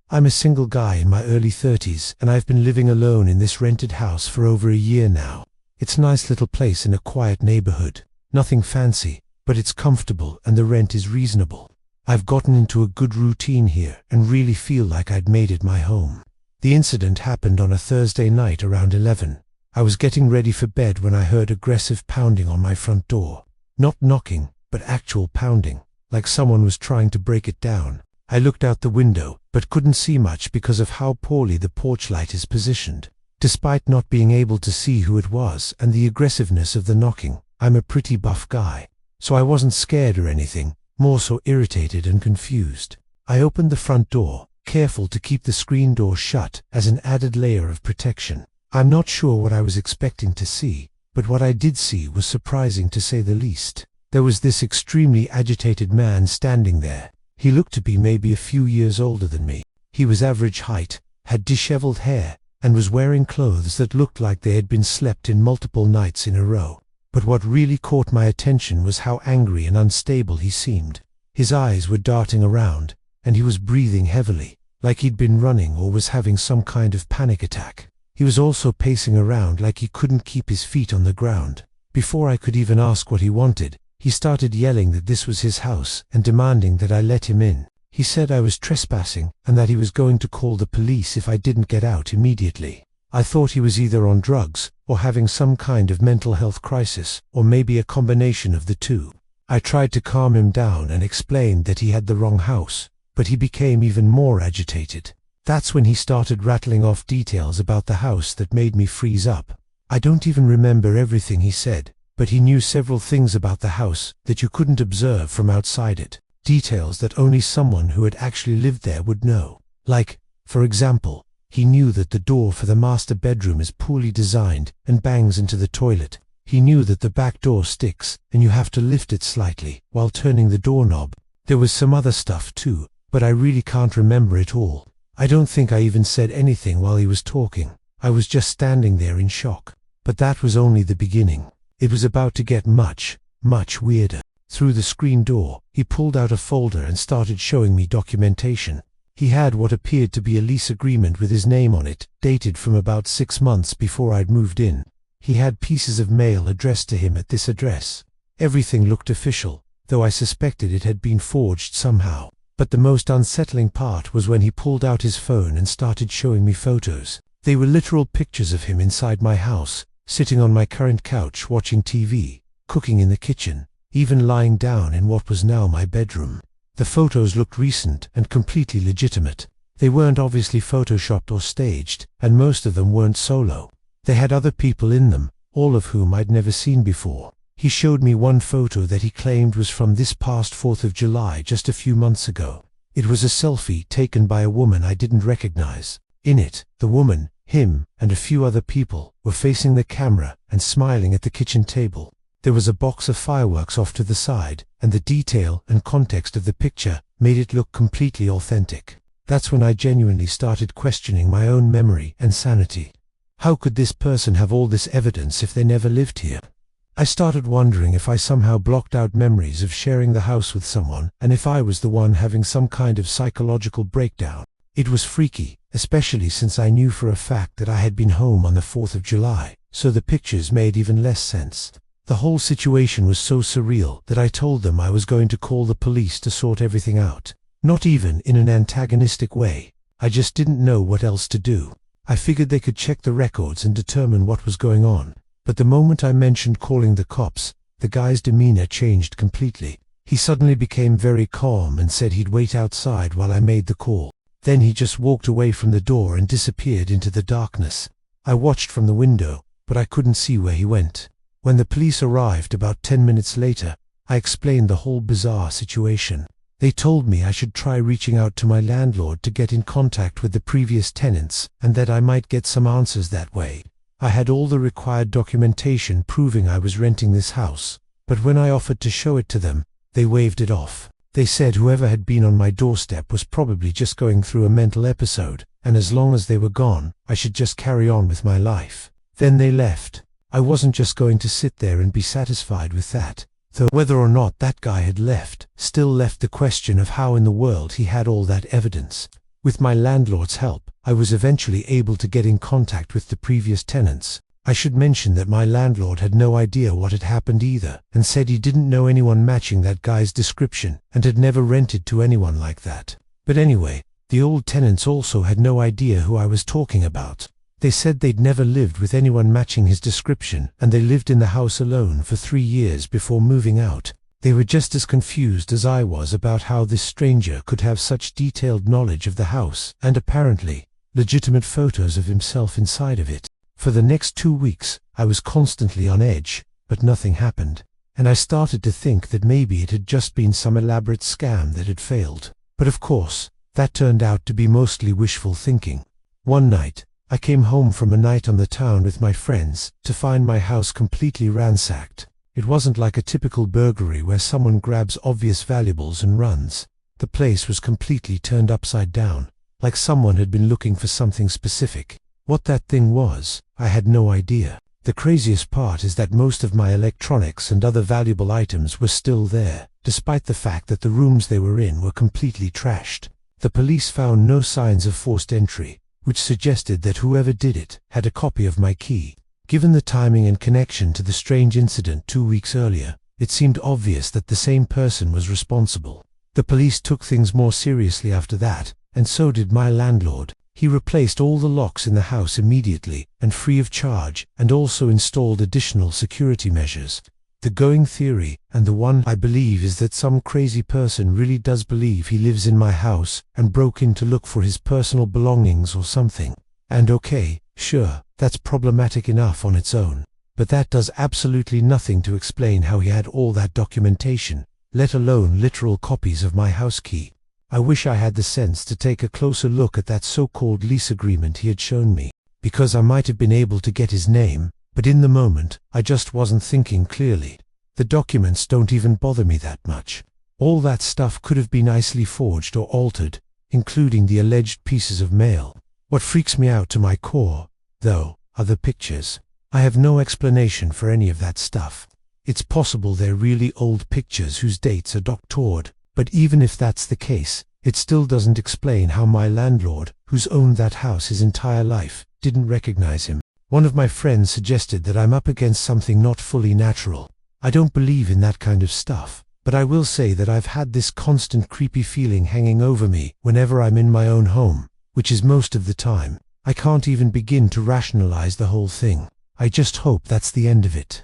I'm a single guy in my early 30s, and I've been living alone in this rented house for over a year now. It's a nice little place in a quiet neighborhood. Nothing fancy, but it's comfortable and the rent is reasonable. I've gotten into a good routine here and really feel like I'd made it my home. The incident happened on a Thursday night around 11. I was getting ready for bed when I heard aggressive pounding on my front door. Not knocking, but actual pounding, like someone was trying to break it down. I looked out the window, but couldn't see much because of how poorly the porch light is positioned. Despite not being able to see who it was and the aggressiveness of the knocking, I'm a pretty buff guy, so I wasn't scared or anything, more so irritated and confused. I opened the front door, careful to keep the screen door shut as an added layer of protection. I'm not sure what I was expecting to see, but what I did see was surprising to say the least. There was this extremely agitated man standing there. He looked to be maybe a few years older than me. He was average height, had disheveled hair, and was wearing clothes that looked like they had been slept in multiple nights in a row. But what really caught my attention was how angry and unstable he seemed. His eyes were darting around, and he was breathing heavily, like he'd been running or was having some kind of panic attack. He was also pacing around like he couldn't keep his feet on the ground. Before I could even ask what he wanted, he started yelling that this was his house and demanding that I let him in. He said I was trespassing and that he was going to call the police if I didn't get out immediately. I thought he was either on drugs or having some kind of mental health crisis, or maybe a combination of the two. I tried to calm him down and explained that he had the wrong house, but he became even more agitated. That's when he started rattling off details about the house that made me freeze up. I don't even remember everything he said, but he knew several things about the house that you couldn't observe from outside it. Details that only someone who had actually lived there would know. Like, for example, he knew that the door for the master bedroom is poorly designed and bangs into the toilet. He knew that the back door sticks and you have to lift it slightly while turning the doorknob. There was some other stuff too, but I really can't remember it all. I don't think I even said anything while he was talking. I was just standing there in shock. But that was only the beginning. It was about to get much, much weirder. Through the screen door, he pulled out a folder and started showing me documentation. He had what appeared to be a lease agreement with his name on it, dated from about 6 months before I'd moved in. He had pieces of mail addressed to him at this address. Everything looked official, though I suspected it had been forged somehow. But the most unsettling part was when he pulled out his phone and started showing me photos. They were literal pictures of him inside my house, sitting on my current couch watching TV, cooking in the kitchen, even lying down in what was now my bedroom. The photos looked recent and completely legitimate. They weren't obviously photoshopped or staged, and most of them weren't solo. They had other people in them, all of whom I'd never seen before. He showed me one photo that he claimed was from this past 4th of July just a few months ago. It was a selfie taken by a woman I didn't recognize. In it, the woman, him, and a few other people were facing the camera and smiling at the kitchen table. There was a box of fireworks off to the side, and the detail and context of the picture made it look completely authentic. That's when I genuinely started questioning my own memory and sanity. How could this person have all this evidence if they never lived here? I started wondering if I somehow blocked out memories of sharing the house with someone, and if I was the one having some kind of psychological breakdown. It was freaky, especially since I knew for a fact that I had been home on the 4th of July, so the pictures made even less sense. The whole situation was so surreal that I told them I was going to call the police to sort everything out. Not even in an antagonistic way. I just didn't know what else to do. I figured they could check the records and determine what was going on. But the moment I mentioned calling the cops, the guy's demeanor changed completely. He suddenly became very calm and said he'd wait outside while I made the call. Then he just walked away from the door and disappeared into the darkness. I watched from the window, but I couldn't see where he went. When the police arrived about 10 minutes later, I explained the whole bizarre situation. They told me I should try reaching out to my landlord to get in contact with the previous tenants, and that I might get some answers that way. I had all the required documentation proving I was renting this house, but when I offered to show it to them, they waved it off. They said whoever had been on my doorstep was probably just going through a mental episode, and as long as they were gone, I should just carry on with my life. Then they left. I wasn't just going to sit there and be satisfied with that, though whether or not that guy had left still left the question of how in the world he had all that evidence. With my landlord's help, I was eventually able to get in contact with the previous tenants. I should mention that my landlord had no idea what had happened either, and said he didn't know anyone matching that guy's description and had never rented to anyone like that. But anyway, the old tenants also had no idea who I was talking about. They said they'd never lived with anyone matching his description, and they lived in the house alone for 3 years before moving out. They were just as confused as I was about how this stranger could have such detailed knowledge of the house, and apparently, legitimate photos of himself inside of it. For the next 2 weeks, I was constantly on edge, but nothing happened, and I started to think that maybe it had just been some elaborate scam that had failed. But of course, that turned out to be mostly wishful thinking. One night, I came home from a night on the town with my friends to find my house completely ransacked. It wasn't like a typical burglary where someone grabs obvious valuables and runs. The place was completely turned upside down, like someone had been looking for something specific. What that thing was, I had no idea. The craziest part is that most of my electronics and other valuable items were still there, despite the fact that the rooms they were in were completely trashed. The police found no signs of forced entry, which suggested that whoever did it had a copy of my key. Given the timing and connection to the strange incident 2 weeks earlier, it seemed obvious that the same person was responsible. The police took things more seriously after that, and so did my landlord. He replaced all the locks in the house immediately and free of charge, and also installed additional security measures. The going theory, and the one I believe, is that some crazy person really does believe he lives in my house and broke in to look for his personal belongings or something. And okay, sure, that's problematic enough on its own, but that does absolutely nothing to explain how he had all that documentation, let alone literal copies of my house key. I wish I had the sense to take a closer look at that so-called lease agreement he had shown me, because I might have been able to get his name, but in the moment, I just wasn't thinking clearly. The documents don't even bother me that much. All that stuff could have been easily forged or altered, including the alleged pieces of mail. What freaks me out to my core, though, are the pictures. I have no explanation for any of that stuff. It's possible they're really old pictures whose dates are doctored, but even if that's the case, it still doesn't explain how my landlord, who's owned that house his entire life, didn't recognize him. One of my friends suggested that I'm up against something not fully natural. I don't believe in that kind of stuff, but I will say that I've had this constant creepy feeling hanging over me whenever I'm in my own home, which is most of the time. I can't even begin to rationalize the whole thing. I just hope that's the end of it.